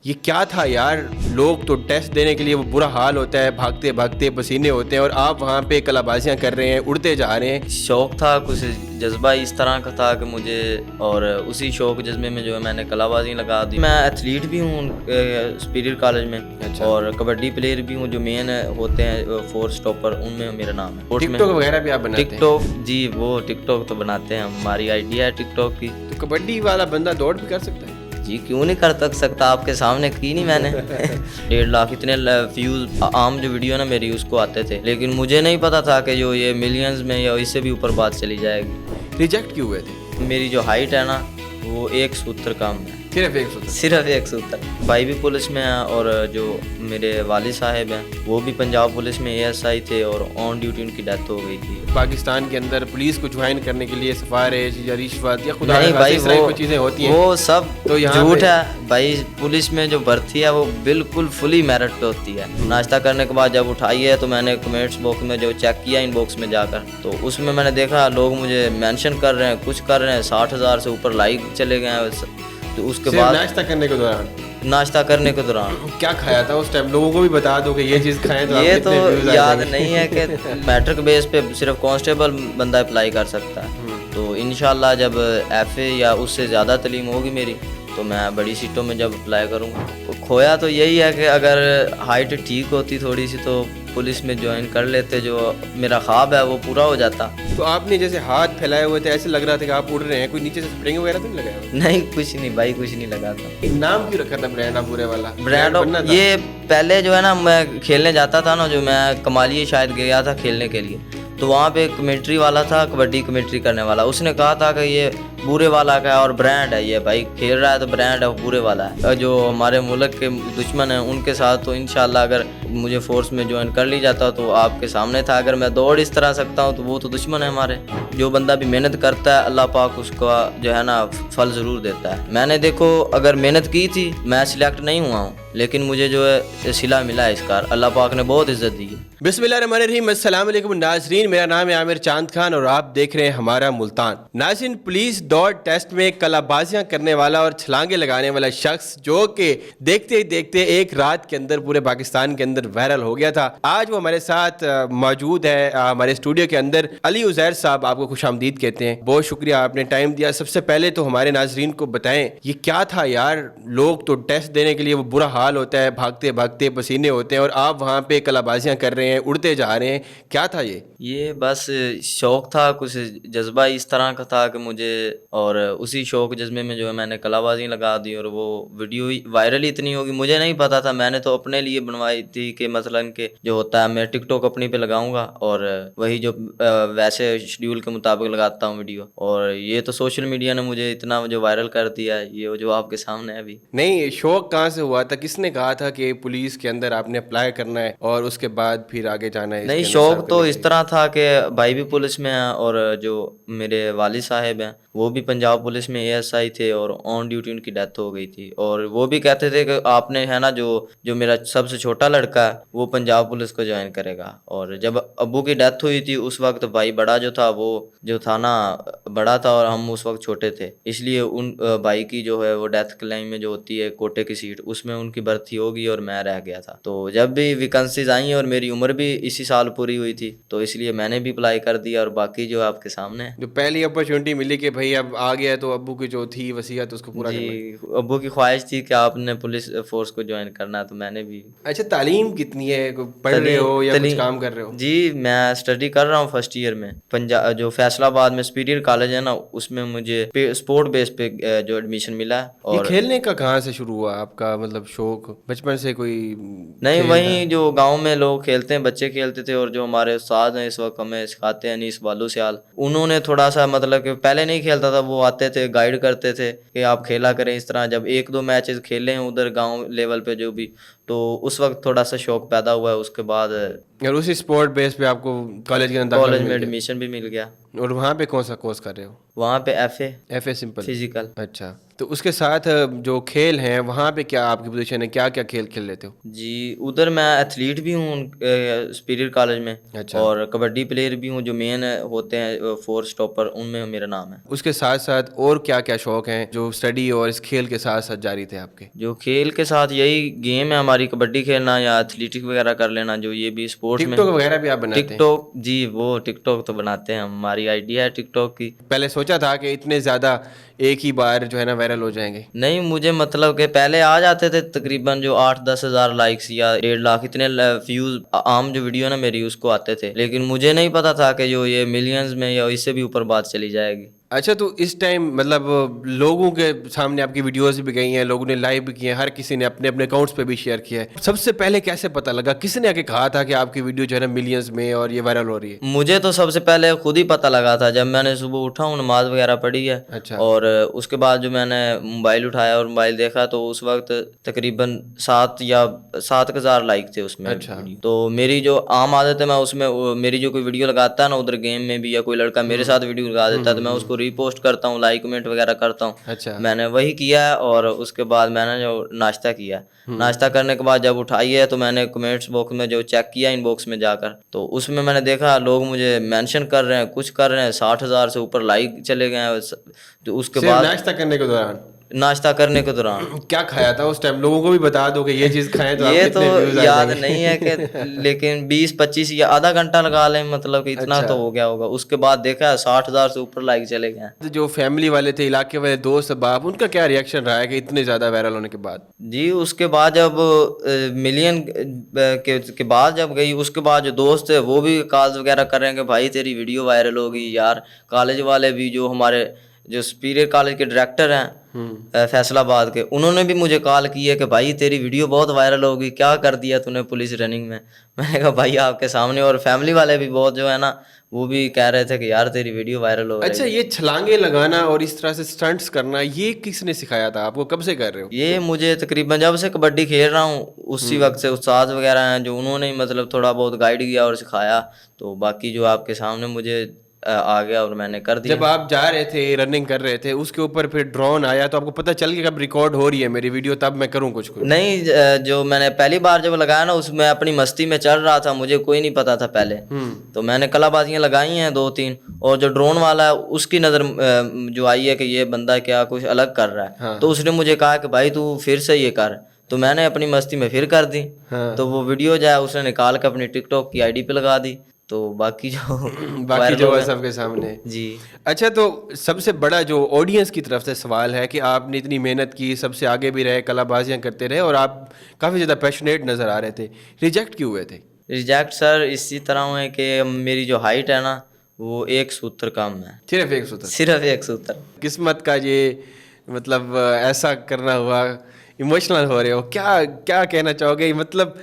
یہ کیا تھا یار، لوگ تو ٹیسٹ دینے کے لیے وہ برا حال ہوتا ہے، بھاگتے بھاگتے پسینے ہوتے ہیں، اور آپ وہاں پہ کلا بازیاں کر رہے ہیں، اڑتے جا رہے ہیں۔ شوق تھا، کچھ جذبہ اس طرح کا تھا کہ مجھے، اور اسی شوق جذبے میں جو ہے میں نے کلا بازی لگا دی۔ میں ایتھلیٹ بھی ہوں سپیریئر کالج میں، اور کبڈی پلیئر بھی ہوں، جو مین ہوتے ہیں فور اسٹاپر، ان میں میرا نام ہے۔ ٹک ٹاک وغیرہ بھی آپ بناتے ہیں؟ ٹک ٹاک، جی وہ ٹک ٹاک تو بناتے ہیں، ہماری آئیڈیا ہے ٹک ٹاک کی۔ تو کبڈی والا بندہ دوڑ بھی کر سکتا ہے؟ جی کیوں نہیں کر سکتا، آپ کے سامنے کی نہیں میں نے 1.5 لاکھ اتنے ویوز عام جو ویڈیو نا میری اس کو آتے تھے، لیکن مجھے نہیں پتا تھا کہ جو یہ ملینز میں یا اس سے بھی اوپر بات چلی جائے گی۔ ریجیکٹ کیوں ہوئے تھے؟ میری جو ہائٹ ہے نا وہ 1 سوتر کم ہے، صرف 1 سوتر۔ بھائی بھی پولیس میں ہیں، اور جو میرے والد صاحب ہیں وہ بھی پنجاب پولیس میں ASI تھے، اور آن ڈیوٹی ان کی ڈیتھ ہو گئی تھی۔ پاکستان کے اندر پولیس کو جوائن کرنے کے لیے سفارش یا رشوت یا خدا نہیں بھائی، اس طرح کی چیزیں ہوتی ہیں، وہ سب تو جھوٹ ہے بھائی۔ پولیس میں جو بھرتی ہے وہ بالکل فلی میرٹ پہ ہوتی ہے۔ ناشتہ کرنے کے بعد جب اٹھائی ہے تو میں نے کمنٹس باکس میں جو چیک کیا ان باکس میں جا کر، تو اس میں نے دیکھا لوگ مجھے مینشن کر رہے ہیں، کچھ کر رہے ہیں، 60,000 سے اوپر لائک چلے گئے ہیں۔ تو اس کے بعد ناشتہ کرنے کے دوران کیا کھایا تھا اس ٹائم؟ لوگوں کو بھی بتا دو کہ یہ چیز کھائیں تو یہ تو یاد نہیں ہے کہ میٹرک بیس پہ صرف کانسٹیبل بندہ اپلائی کر سکتا ہے، تو انشاءاللہ جب FA یا اس سے زیادہ تعلیم ہوگی میری تو میں بڑی سیٹوں میں جب اپلائی کروں گا۔ کھویا تو یہی ہے کہ اگر ہائٹ ٹھیک ہوتی تھوڑی سی تو پولیس میں جوائن کر لیتے، جو میرا خواب ہے وہ پورا ہو جاتا۔ تو آپ نے جیسے ہاتھ پھیلائے ہوئے تھے، ایسے لگ رہا تھا کہ آپ اڑ رہے ہیں، کوئی نیچے سے اسپرنگ وغیرہ تو نہیں لگایا ہوا؟ نہیں کچھ نہیں بھائی، کچھ نہیں لگا تھا۔ نام کیوں رکھا تھا برینڈ پورے والا؟ برینڈ یہ پہلے جو ہے نا، میں کھیلنے جاتا تھا نا، جو میں کمالیے شاید گیا تھا کھیلنے کے لیے، تو وہاں پہ کمیٹری والا تھا، کبڈی کمیٹری کرنے والا، اس نے کہا تھا کہ یہ بورے والا کا ہے اور برانڈ ہے، یہ بھائی کھیل رہا ہے تو برانڈ ہے، بورے والا ہے۔ جو ہمارے ملک کے دشمن ہیں ان کے ساتھ تو انشاءاللہ اگر مجھے فورس میں جوائن کر لی جاتا تو آپ کے سامنے تھا، اگر میں دوڑ اس طرح سکتا ہوں تو وہ تو دشمن ہے ہمارے۔ جو بندہ بھی محنت کرتا ہے اللہ پاک اس کا جو ہے نا پھل ضرور دیتا ہے۔ میں نے دیکھو اگر محنت کی تھی، میں سلیکٹ نہیں ہوا ہوں، لیکن مجھے جو ہے صلہ ملا ہے، اس کا اللہ پاک نے بہت عزت دی ہے۔ بسم اللہ الرحمن الرحیم۔ السلام علیکم ناظرین، میرا نام ہے عامر چاند خان اور آپ دیکھ رہے ہیں ہمارا ملتان۔ ناظرین، پولیس دوڑ ٹیسٹ میں کلا بازیاں کرنے والا اور چھلانگیں لگانے والا شخص جو کہ دیکھتے ہی دیکھتے ایک رات کے اندر پورے پاکستان کے اندر وائرل ہو گیا تھا، آج وہ ہمارے ساتھ موجود ہے ہمارے اسٹوڈیو کے اندر۔ علی عزیر صاحب، آپ کو خوش آمدید کہتے ہیں، بہت شکریہ آپ نے ٹائم دیا۔ سب سے پہلے تو ہمارے ناظرین کو بتائیں یہ کیا تھا یار، لوگ تو ٹیسٹ دینے کے لیے وہ برا حال ہوتا ہے، بھاگتے بھاگتے پسینے ہوتے ہیں، اور آپ وہاں پہ کلا بازیاں کر رہے ہیں، اڑتے جا رہے ہیں، کیا تھا یہ بس شوق تھا، کچھ جذبہ اس طرح کا تھا کہ مجھے، اور اسی شوق جذبے میں جو ہے میں نے کلا بازی لگا دی، اور وہ ویڈیو وائرل اتنی ہوگی مجھے نہیں پتا تھا۔ میں نے تو اپنے لیے بنوائی تھی کہ مثلاً کہ جو ہوتا ہے میں ٹک ٹاک اپنی پہ لگاؤں گا، اور وہی جو ویسے شیڈیول کے مطابق لگاتا ہوں ویڈیو، اور یہ تو سوشل میڈیا نے مجھے اتنا جو وائرل کر دیا ہے، یہ جو آپ کے سامنے ہے ابھی۔ نہیں، شوق کہاں سے ہوا تھا؟ کس نے کہا تھا کہ پولیس کے اندر آپ نے اپلائی کرنا ہے اور اس کے بعد پھر آگے جانا ہے؟ نہیں، شوق تو اس طرح تھا کہ بھائی بھی پولیس میں ہیں، اور جو میرے والد صاحب ہیں وہ بھی پنجاب پولیس میں ASI تھے، اور آن ڈیوٹی ان کی ڈیتھ ہو گئی تھی، اور وہ بھی کہتے تھے کہ آپ نے ہے نا جو میرا سب سے چھوٹا لڑکا ہے وہ پنجاب پولیس کو جوائن کرے گا۔ اور جب ابو کی ڈیتھ ہوئی تھی اس وقت بھائی بڑا جو تھا وہ جو تھا نا بڑا تھا، اور ہم اس وقت چھوٹے تھے، اس لیے ان بھائی کی جو ہے وہ ڈیتھ کلیم میں جو ہوتی ہے کوٹے کی سیٹ، اس میں ان کی بھرتی ہوگی اور میں رہ گیا تھا۔ تو جب بھی ویکنسیز آئیں اور میری عمر بھی اسی سال پوری ہوئی تھی تو اس لیے میں نے بھی اپلائی کر دیا، اور باقی جو آپ کے سامنے ہے۔ جو پہلی اپرچونٹی ملی کہ بھائی اب آ گیا تو ابو کی جو تھی وصیت اس کو پورا کرنا ہے۔ جی، ابو کی خواہش تھی کہ آپ نے پولیس فورس کو جوائن کرنا، تو میں نے بھی۔ اچھا، تعلیم کتنی ہے؟ پڑھ رہے ہو یا کچھ کام کر رہے ہو؟ جی میں اسٹڈی کر رہا ہوں فرسٹ ایئر میں، جو فیصل آباد میں سپیریئر کالج ہے نا، اس میں مجھے اسپورٹ بیس پہ جو ایڈمیشن ملا ہے۔ اور کھیلنے کا کہاں سے شروع ہوا آپ کا مطلب شوق؟ بچپن سے کوئی؟ نہیں، وہیں جو گاؤں میں لوگ کھیلتے ہیں، بچے کھیلتے تھے، اور جو ہمارے استاد ہیں اس وقت ہمیں سکھاتے ہیں انیس بالو سیال، انہوں نے تھوڑا سا مطلب کہ پہلے نہیں کھیلتا تھا، وہ آتے تھے گائیڈ کرتے تھے کہ آپ کھیلا کریں اس طرح۔ جب 1-2 میچز کھیلے ہیں ادھر گاؤں لیول پہ جو بھی، تو اس وقت تھوڑا سا شوق پیدا ہوا ہے۔ اس کے بعد और उसी स्पोर्ट बेस पे आपको कॉलेज के अंदर दाखिला कॉलेज मिल में गया। एडमिशन भी मिल गया। और वहाँ पे कौन सा कोर्स कर रहे हो? वहाँ पे FA FA सिंपल। फिजिकल। अच्छा, तो उसके साथ जो खेल हैं वहाँ पे क्या आपकी पोजीशन है, क्या क्या खेल खेल लेते हो? जी उधर मैं एथलीट भी हूँ सुपीरियर कॉलेज में। अच्छा। और कबड्डी प्लेयर भी हूँ, जो मेन होते हैं 4 स्टॉपर, उनमें मेरा नाम है। उसके साथ साथ और क्या क्या शौक हैं जो स्टडी और इस खेल के साथ साथ जारी थे आपके? जो खेल के साथ यही गेम है हमारी, कबड्डी खेलना या एथलेटिक वगैरह कर लेना, जो ये भी स्पोर्ट्स में। टिकटॉक वगैरह भी आप बनाते हैं? टिकटॉक, जी वो टिकटॉक तो बनाते हैं, हमारी आइडिया है टिकटॉक की। पहले सोचा था कि इतने ज़्यादा एक ही बार जो है ना वायरल हो जाएंगे? नहीं, मुझे मतलब कि पहले आ जाते थे तकरीबन जो 8-10 हज़ार लाइक्स या 1.5 लाख इतने व्यूज आम जो वीडियो ना मेरी उसको आते थे, लेकिन मुझे नहीं पता था कि जो ये मिलियंस में या इससे भी ऊपर बात चली जाएगी। अच्छा, तो इस टाइम मतलब लोगों के सामने आपकी वीडियोस भी गई हैं, लोगों ने लाइव भी किए हैं, हर किसी ने अपने अपने अकाउंट्स पे भी शेयर किया है। सबसे पहले कैसे पता लगा, किसने आके कहा था कि आपकी वीडियो जो है ना मिलियंस में और ये वायरल हो रही है? मुझे तो सबसे पहले खुद ही पता लगा था जब मैंने सुबह उठा हूँ, नमाज वगैरह पढ़ी है। अच्छा। और उसके बाद जो मैंने मोबाइल उठाया और मोबाइल देखा तो उस वक्त तकरीबन 7,000 लाइक थे उसमें। अच्छा। तो मेरी जो आम आदत है, मैं उसमें मेरी जो कोई वीडियो लगाता है ना उधर गेम में भी, या कोई लड़का मेरे साथ वीडियो लगा देता है तो मैं उसको रीपोस्ट करता हूँ, लाइक कमेंट वगैरह करता हूँ। अच्छा। मैंने वही किया है। और उसके बाद मैंने जो नाश्ता किया, नाश्ता करने के बाद जब उठाई है तो मैंने कमेंट्स बॉक्स में जो चेक किया इनबॉक्स में जाकर, तो उसमें मैंने देखा लोग मुझे मेंशन कर रहे हैं, कुछ कर रहे हैं, 60,000 से ऊपर लाइक चले गए हैं। तो उसके सिर्फ बाद नाश्ता करने के दौरान नाश्ता करने के दौरान क्या खाया था उस टाइम? लोगों को भी बता दो कि ये चीज़ खाएं तो ये आपके तो इतने व्यूज आ याद जाएंगे। नहीं है कि, लेकिन 20-25 या आधा घंटा लगा लें, मतलब कि इतना अच्छा। तो हो गया होगा। उसके बाद देखा 60,000 से ऊपर लाइक चले गए हैं। तो जो फैमिली वाले थे, इलाके वाले दोस्त बाप, उनका क्या रिएक्शन रहा है कि इतने ज़्यादा वायरल होने के बाद? जी उसके बाद जब मिलियन के बाद जब गई, उसके बाद जो दोस्त है वो भी कॉल्स वगैरह कर रहे हैं कि भाई तेरी वीडियो वायरल होगी यार। कॉलेज वाले भी, जो हमारे जो सुपीरियर कॉलेज के डायरेक्टर हैं फैसलाबाद के, उन्होंने भी मुझे कॉल की है कि भाई तेरी वीडियो बहुत वायरल होगी, क्या कर दिया तूने पुलिस रनिंग में। मैंने कहा भाई आपके सामने। और फैमिली वाले भी बहुत जो है ना, वो भी कह रहे थे कि यार तेरी वीडियो वायरल हो रही है। अच्छा, ये छलांगे लगाना और इस तरह से स्टंट्स करना, ये किसने सिखाया था आपको, कब से कर रहे हो? ये मुझे तकरीबन जब से कबड्डी खेल रहा हूँ उसी वक्त से उस्ताद वगैरह हैं जो उन्होंने ही मतलब थोड़ा बहुत गाइड किया और सिखाया। तो बाकी जो आपके सामने मुझे आ गया और मैंने कर दिया। जब आप जा रहे थे, रनिंग कर रहे थे, उसके ऊपर फिर ड्रोन आया तो आपको पता चल गया कब रिकॉर्ड हो रही है मेरी वीडियो, तब मैं करूँ कुछ? नहीं, जो मैंने पहली बार जब लगाया ना, उसमें अपनी मस्ती में चल रहा था, मुझे कोई नहीं पता था पहले। तो मैंने कलाबाजियां लगाई हैं 2-3। और जो ड्रोन वाला है उसकी नज़र जो आई है कि ये बंदा क्या कुछ अलग कर रहा है। हाँ। तो उसने मुझे कहा कि भाई तू फिर से ये कर। तो मैंने अपनी मस्ती में फिर कर दी। हाँ। तो वो वीडियो जो है उसने निकाल कर अपनी टिकटॉक की आईडी पे लगा दी। तो बाकी जो बाकी जो है सबके सामने। जी। अच्छा, तो सबसे बड़ा जो ऑडियंस की तरफ से सवाल है कि आपने इतनी मेहनत की, सबसे आगे भी रहे, कलाबाजियां करते रहे और आप काफ़ी ज़्यादा पैशनेट नज़र आ रहे थे, रिजेक्ट क्यों हुए थे? रिजेक्ट सर इसी तरह हुए कि मेरी जो हाइट है ना वो 1 सूत्र कम है। सिर्फ एक सूत्र? सिर्फ 1 सूत्र। किस्मत का ये मतलब ऐसा करना हुआ, इमोशनल हो रहे हो, क्या क्या कहना चाहोगे? मतलब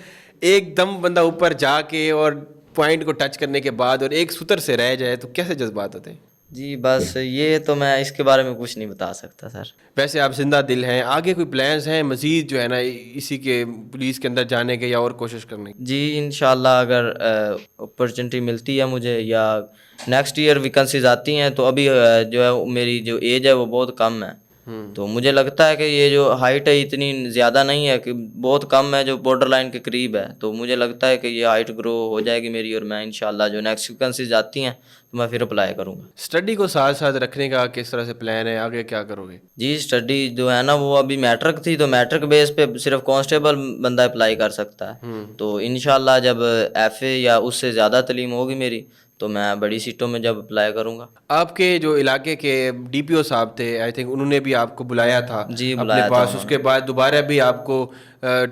एकदम बंदा ऊपर जाके और पॉइंट को टच करने के बाद और एक सूत्र से रह जाए तो कैसे जज्बात होते हैं? जी बस ये तो मैं इसके बारे में कुछ नहीं बता सकता सर। वैसे आप जिंदा दिल हैं, आगे कोई प्लान्स हैं मज़ीद जो है ना इसी के पुलिस के अंदर जाने के या और कोशिश करने की? जी इंशाल्लाह अगर अपॉर्चुनिटी मिलती है मुझे या नेक्स्ट ईयर वैकेंसीज आती हैं, तो अभी जो है मेरी जो एज है वो बहुत कम है। तो मुझे लगता है कि ये जो हाइट है इतनी ज़्यादा नहीं है, कि बहुत कम है, जो बॉर्डर लाइन के करीब है। तो मुझे लगता है कि ये हाइट ग्रो हो जाएगी मेरी और मैं इंशाल्लाह जो नेक्स्ट वैकेंसीज आती हैं तो मैं फिर अप्लाई करूँगा। स्टडी को साथ साथ रखने का किस तरह से प्लान है, आगे क्या करोगे? जी स्टडी जो है ना वो अभी मैट्रिक थी, तो मैट्रिक बेस पे सिर्फ कांस्टेबल बंदा अप्लाई कर सकता है। तो इंशाल्लाह जब FA या उससे ज़्यादा तालीम होगी मेरी तो मैं बड़ी सीटों में जब अप्लाई करूँगा। आपके जो इलाके के DPO साहब थे, आई थिंक उन्होंने भी आपको बुलाया था जी, अपने बुलाया था पास। उन्होंने। उसके बाद दोबारा भी आपको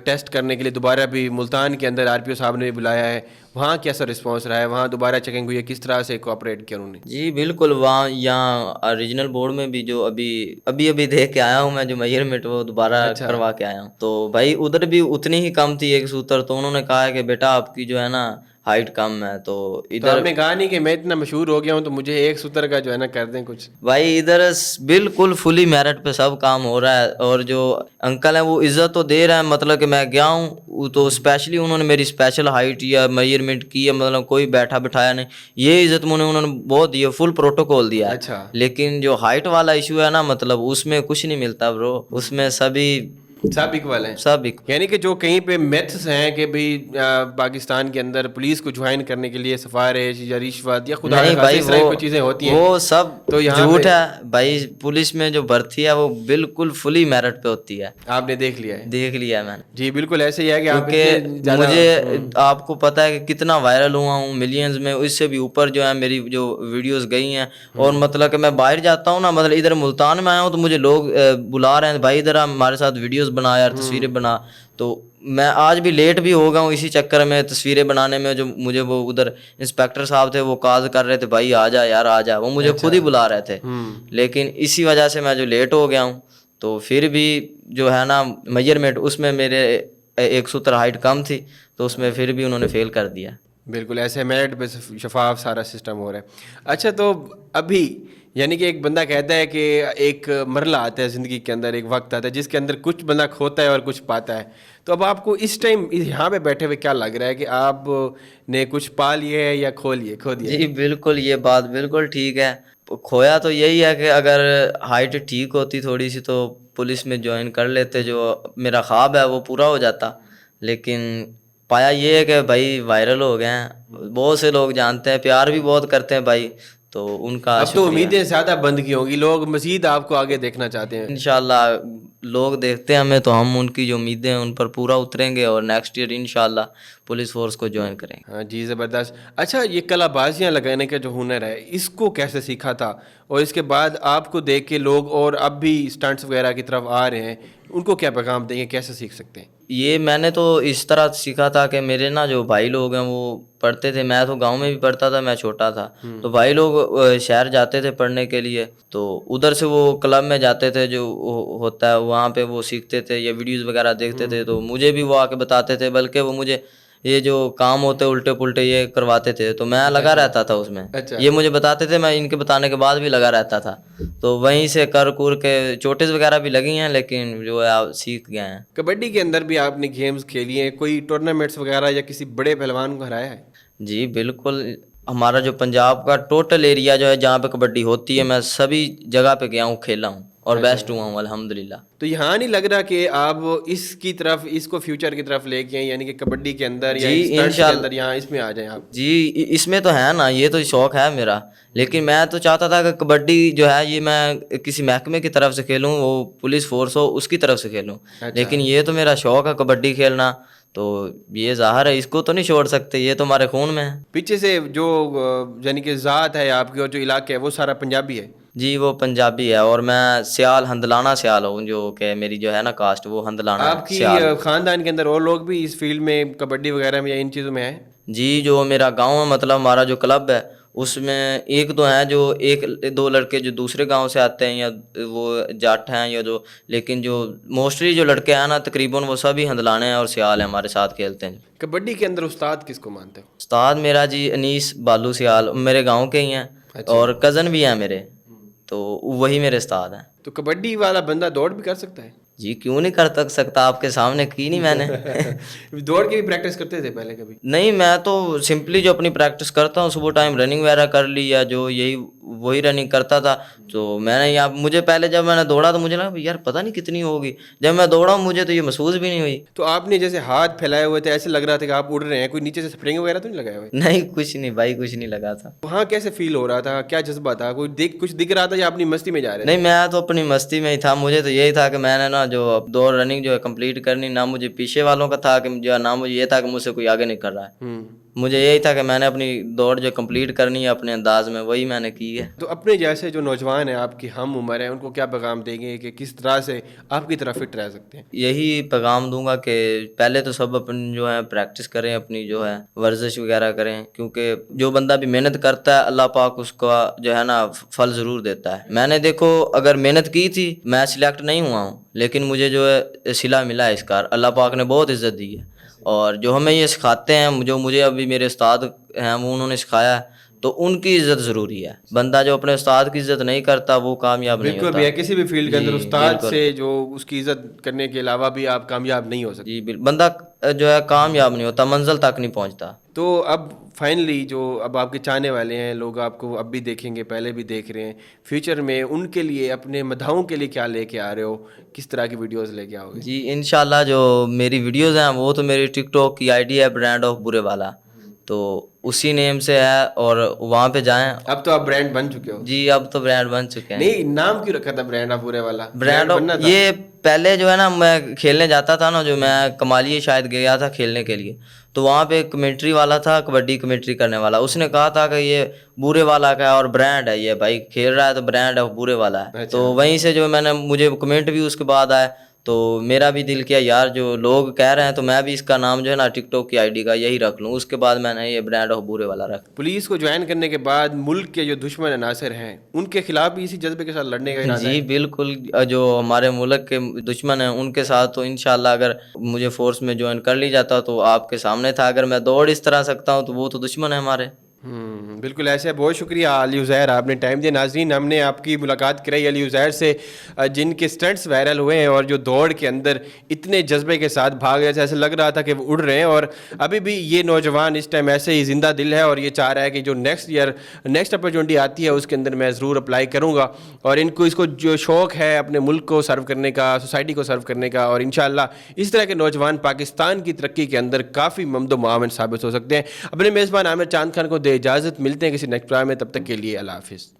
टेस्ट करने के लिए दोबारा भी मुल्तान के अंदर RPO साहब ने भी बुलाया है, वहाँ कैसा रिस्पांस रहा है? वहाँ दोबारा चेकिंग हुई है, किस तरह से कोऑपरेट किया उन्होंने? जी बिल्कुल, वहाँ यहाँ रीजनल बोर्ड में भी जो अभी देख के आया हूँ मैं, जो मेजरमेंट वो दोबारा करवा के आया हूँ। तो भाई उधर भी उतनी ही कम थी 1 सूत्र। तो उन्होंने कहा है कि बेटा आपकी जो है ना हाइट कम है तो तो इधर आपने कहा नहीं कि मैं इतना मशहूर हो गया हूँ तो मुझे 1 सूत्र का जो है ना कर दें कुछ? भाई इधर बिल्कुल फुली मेरिट पे सब काम हो रहा है, और जो अंकल हैं वो इज्जत तो दे रहे हैं, मतलब कि मैं गया हूँ वो तो स्पेशली उन्होंने मेरी स्पेशल हाइट या मेजरमेंट की है, मतलब कोई बैठा बिठाया नहीं, ये इज्जत मुझे उन्होंने बहुत दी है, फुल प्रोटोकॉल दिया है। अच्छा। लेकिन जो हाइट वाला इशू है ना, मतलब उसमें कुछ नहीं मिलता ब्रो, उसमें सभी सब इक्वल हैं? सब यानी कि जो कहीं पे मिथ्स हैं कि भाई पाकिस्तान के अंदर पुलिस को ज्वाइन करने के लिए सिफारिश या रिश्वत या खुदा नहीं ना भाई, खास्ता इस तरह की कोई चीज़ें होती हैं, वो सब तो यहाँ झूठ पे है भाई। पुलिस में जो भर्ती है वो बिल्कुल फुली मेरिट पे होती है, आपने देख लिया है? देख लिया है मैंने। जी बिल्कुल ऐसे ही है कि आप इतने क्योंकि ज़्यादा मुझे आपको पता है कि कितना वायरल हुआ हूँ, मिलियंस में, इससे भी ऊपर जो है मेरी जो वीडियोस गई हैं। और मतलब कि मैं बाहर जाता हूँ ना, मतलब इधर मुल्तान में आया हूँ तो मुझे लोग बुला रहे हैं, भाई इधर हमारे साथ वीडियोस बना यार, तस्वीरें बना। तो मैं आज भी लेट भी हो गया हूँ इसी चक्कर में, तस्वीरें बनाने में। जो मुझे वो उधर इंस्पेक्टर साहब थे वो कॉल कर रहे थे, भाई आ जा यार आ जा, वो मुझे खुद ही बुला रहे थे। लेकिन इसी वजह से मैं जो लेट हो गया हूँ, तो फिर भी जो है ना मेजरमेंट उसमें मेरे 1 सूत्र हाइट कम थी, तो उसमें फिर भी उन्होंने फेल कर दिया। बिल्कुल ऐसे मेरिट पे शफाफ सारा सिस्टम हो रहा है। अच्छा तो अभी यानी कि एक बंदा कहता है कि एक मरला आता है ज़िंदगी के अंदर, एक वक्त आता है जिसके अंदर कुछ बंदा खोता है और कुछ पाता है, तो अब आपको इस टाइम यहाँ पे बैठे हुए क्या लग रहा है कि आप ने कुछ पा लिए है या खो दिया? जी बिल्कुल, ये बात बिल्कुल ठीक है। खोया तो यही है कि अगर हाइट ठीक होती थोड़ी सी तो पुलिस में ज्वाइन कर लेते, जो मेरा ख्वाब है वो पूरा हो जाता। लेकिन पाया ये है कि भाई वायरल हो गए हैं, बहुत से लोग जानते हैं, प्यार भी बहुत करते हैं भाई, तो उनका अब तो शुक्रिया। उम्मीदें ज़्यादा बंद की होंगी, लोग मज़ीद आपको आगे देखना चाहते हैं। इंशाल्लाह लोग देखते हैं हमें, तो हम उनकी जो उम्मीदें हैं उन पर पूरा उतरेंगे, और नेक्स्ट ईयर इंशाल्लाह पुलिस फोर्स को ज्वाइन करेंगे। हाँ जी ज़बरदस्त। अच्छा ये कलाबाजियाँ लगाने का जो हुनर है इसको कैसे सीखा था, और इसके बाद आपको देख के लोग और अब भी स्टंट्स वगैरह की तरफ आ रहे हैं, उनको क्या पैगाम देंगे, कैसे सीख सकते हैं? ये मैंने तो इस तरह सीखा था कि मेरे ना जो भाई लोग हैं वो पढ़ते थे, मैं तो गांव में भी पढ़ता था, मैं छोटा था, तो भाई लोग शहर जाते थे पढ़ने के लिए, तो उधर से वो क्लब में जाते थे, जो होता है वहाँ पे वो सीखते थे या वीडियोस वगैरह देखते थे, तो मुझे भी वो आके बताते थे, बल्कि वो मुझे ये जो काम होते उल्टे पुल्टे ये करवाते थे, तो मैं लगा रहता था उसमें। अच्छा। ये मुझे बताते थे, मैं इनके बताने के बाद भी लगा रहता था, तो वहीं से कर कुर के चोटें वगैरह भी लगी हैं, लेकिन जो है आप सीख गए हैं। कबड्डी के अंदर भी आपने गेम्स खेली हैं, कोई टूर्नामेंट्स वगैरह या किसी बड़े पहलवान को हराया है? जी बिल्कुल, हमारा जो पंजाब का टोटल एरिया जो है जहाँ पे कबड्डी होती है, मैं सभी जगह पे गया हूँ, खेला हूँ और बेस्ट हुआ हूँ अल्हम्दुलिल्लाह। तो यहाँ नहीं लग रहा कि आप इसकी तरफ, इसको फ्यूचर की तरफ लेके आए, यानी कि कबड्डी के अंदर या जी स्टंट्स के अंदर यहाँ इसमें आ जाएं आप? जी इसमें तो है ना, ये तो शौक है मेरा, लेकिन मैं तो चाहता था कि कबड्डी जो है ये मैं किसी महकमे की तरफ से खेलूँ, वो पुलिस फोर्स हो उसकी तरफ से खेलूँ। लेकिन ये तो मेरा शौक है कबड्डी खेलना, तो ये ज़ाहिर है इसको तो नहीं छोड़ सकते, ये तो हमारे खून में है। पीछे से जो यानी कि ज़ात है आपकी और जो इलाका है वो सारा पंजाबी है? जी वो पंजाबी है, और मैं सियाल हंदलाना सियाल हूँ, जो कि मेरी जो है ना कास्ट वो हंदलाना है, आपकी सियाल। खानदान के अंदर और लोग भी इस फील्ड में कबड्डी वगैरह में या इन चीज़ों में हैं? जी जो मेरा गांव है, मतलब हमारा जो क्लब है उसमें एक दो हैं, जो एक दो लड़के जो दूसरे गांव से आते हैं, या वो जाट हैं या जो, लेकिन जो मोस्टली जो लड़के हैं ना तकरीबन वो सभी हंदलाने हैं और सियाल हैं, हमारे साथ खेलते हैं। कबड्डी के अंदर उस्ताद किसको मानते हो? उस्ताद मेरा जी अनीस बालू सियाल मेरे गांव के ही हैं, और कज़न भी हैं मेरे, तो वही मेरे उस्ताद हैं। तो कबड्डी वाला बंदा दौड़ भी कर सकता है? जी क्यों नहीं कर सकता, आपके सामने की नहीं मैंने। दौड़ की भी प्रैक्टिस करते थे पहले कभी? नहीं, मैं तो सिंपली जो अपनी प्रैक्टिस करता हूँ सुबह टाइम रनिंग वगैरह कर ली, या जो यही वही रनिंग करता था। तो मैंने यहाँ मुझे पहले जब मैंने दौड़ा तो मुझे लगा यार पता नहीं कितनी होगी, जब मैं दौड़ा मुझे तो ये महसूस भी नहीं हुई। तो आपने जैसे हाथ फैलाए हुए थे, ऐसे लग रहा था कि आप उड़ रहे हैं, कोई नीचे से स्प्रिंग वगैरह तो नहीं लगाए हुए? नहीं कुछ नहीं भाई, कुछ नहीं लगा था। वहाँ कैसे फील हो रहा था, क्या जज्बा था, कोई कुछ दिख रहा था या अपनी मस्ती में जा रहे थे? नहीं मैं तो अपनी मस्ती में ही था, मुझे तो यही था कि मैंने ना जो दौड़ रनिंग जो है कंप्लीट करनी, ना मुझे पीछे वालों का था कि जो ना मुझे ये था कि मुझसे कोई आगे नहीं कर रहा है, मुझे यही था कि मैंने अपनी दौड़ जो कंप्लीट करनी है अपने अंदाज में, वही मैंने की کی ہے. تو اپنے جیسے جو نوجوان ہیں آپ کی ہم عمر ہیں ان کو کیا پیغام دیں گے کہ کس طرح سے آپ کی طرح فٹ رہ سکتے ہیں؟ یہی پیغام دوں گا کہ پہلے تو سب اپن جو ہے پریکٹس کریں، اپنی جو ہے ورزش وغیرہ کریں، کیونکہ جو بندہ بھی محنت کرتا ہے اللہ پاک اس کا جو ہے نا پھل ضرور دیتا ہے. میں نے دیکھو اگر محنت کی تھی میں سلیکٹ نہیں ہوا ہوں، لیکن مجھے جو ہے صلہ ملا ہے اس کا، اللہ پاک نے بہت عزت دی ہے. اور جو ہمیں یہ سکھاتے ہیں، جو مجھے ابھی میرے استاد ہیں وہ انہوں نے سکھایا ہے، تو ان کی عزت ضروری ہے. بندہ جو اپنے استاد کی عزت نہیں کرتا وہ کامیاب نہیں ہوتا. بالکل بھی ہے، کسی بھی فیلڈ کے اندر جی، استاد بالکل. سے جو اس کی عزت کرنے کے علاوہ بھی آپ کامیاب نہیں ہو سکتے. جی بالکل، بندہ جو ہے کامیاب نہیں ہوتا، منزل تک نہیں پہنچتا. تو اب فائنلی جو اب آپ کے چاہنے والے ہیں لوگ، آپ کو اب بھی دیکھیں گے، پہلے بھی دیکھ رہے ہیں، فیوچر میں ان کے لیے اپنے مداحوں کے لیے کیا لے کے آ رہے ہو، کس طرح کی ویڈیوز لے کے آؤ گے؟ جی انشاءاللہ جو میری ویڈیوز ہیں وہ تو میری ٹک ٹاک کی آئی ڈی ہے برانڈ آف برے والا، تو اسی نیم سے ہے، اور وہاں پہ جائیں. اب تو آپ برانڈ بن چکے ہو. جی اب تو برانڈ بن چکے ہیں. نہیں، نام کیوں رکھا تھا برانڈ آف برے والا؟ برانڈ بننا تھا. یہ پہلے جو ہے نا میں کھیلنے جاتا تھا نا، جو میں کمالیے شاید گیا تھا کھیلنے کے لیے، تو وہاں پہ ایک کمنٹری والا تھا، کبڈی کمنٹری کرنے والا. اس نے کہا تھا کہ یہ برے والا کا ہے اور برانڈ ہے، یہ بھائی کھیل رہا ہے تو برانڈ ہے برے والا ہے. تو وہیں سے جو میں نے مجھے کمنٹ بھی اس کے بعد آئے، تو میرا بھی دل کیا یار جو لوگ کہہ رہے ہیں تو میں بھی اس کا نام جو ہے نا ٹک ٹاک کی آئی ڈی کا یہی رکھ لوں. اس کے بعد میں نے یہ برانڈ آف برے والا رکھ. پولیس کو جوائن کرنے کے بعد ملک کے جو دشمن عناصر ہیں ان کے خلاف بھی اسی جذبے کے ساتھ لڑنے کا ارادہ ہے؟ جی بالکل، جو ہمارے ملک کے دشمن ہیں ان کے ساتھ تو انشاءاللہ اگر مجھے فورس میں جوائن کر لی جاتا تو آپ کے سامنے تھا. اگر میں دوڑ اس طرح سکتا ہوں تو وہ تو دشمن ہے ہمارے. بالکل ایسے. بہت شکریہ علی عزیر، آپ نے ٹائم دیا. ناظرین ہم نے آپ کی ملاقات کرائی علی عزیر سے، جن کے سٹنٹس وائرل ہوئے ہیں اور جو دوڑ کے اندر اتنے جذبے کے ساتھ بھاگ رہے تھے، ایسے لگ رہا تھا کہ وہ اڑ رہے ہیں. اور ابھی بھی یہ نوجوان اس ٹائم ایسے ہی زندہ دل ہے اور یہ چاہ رہا ہے کہ جو نیکسٹ اپرچونٹی آتی ہے اس کے اندر میں ضرور اپلائی کروں گا. اور اس کو جو شوق ہے اپنے ملک کو سرو کرنے کا، سوسائٹی کو سرو کرنے کا، اور انشاءاللہ اس طرح کے نوجوان پاکستان کی ترقی کے اندر کافی ممد و معاون ثابت ہو سکتے ہیں. اپنے میزبان عامر چاند خان کو دے اجازت، ملتے ہیں کسی نیکسٹ پروگرام میں، تب تک کے لیے اللہ حافظ.